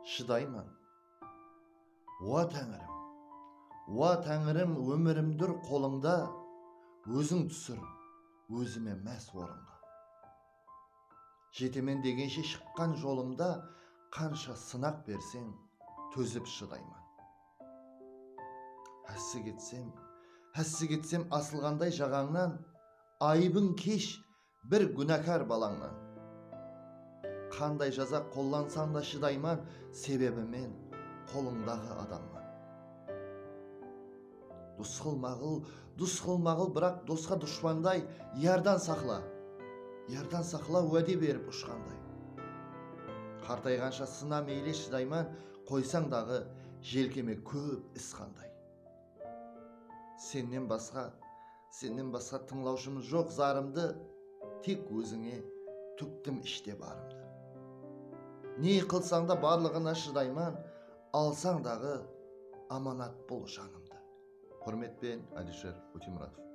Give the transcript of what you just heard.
Şıdayman. Wa Tangırım ömürümdür kolunda, özün түсір, өзіме мәс орынға. Жетемен дегенше шыққан жолымда, қанша сынақ берсең, төзіп шыдайман. Әссі кетсем асылғандай жағаңнан, айыбың кеш бір күнәкар балаңнан. Қандай жаза қоллансам да шыдайман, себебі мен қолыңдағы адамман. Дұс қылмағыл, бірақ досқа дұшпандай, ярдан сақла уәде беріп ұшқандай. Қартайғанша сына мейлі шыдайман, қойсаң дағы желкеме көп іс қандай. Сеннен басқа тыңлаушым жоқ зарымды, тек өзіңе түктім іште барымды. Не қылсаң да барлығына шыдайман, алсаң дағы аманат бол жанымды. Hürmetben Alişer Utimuratov.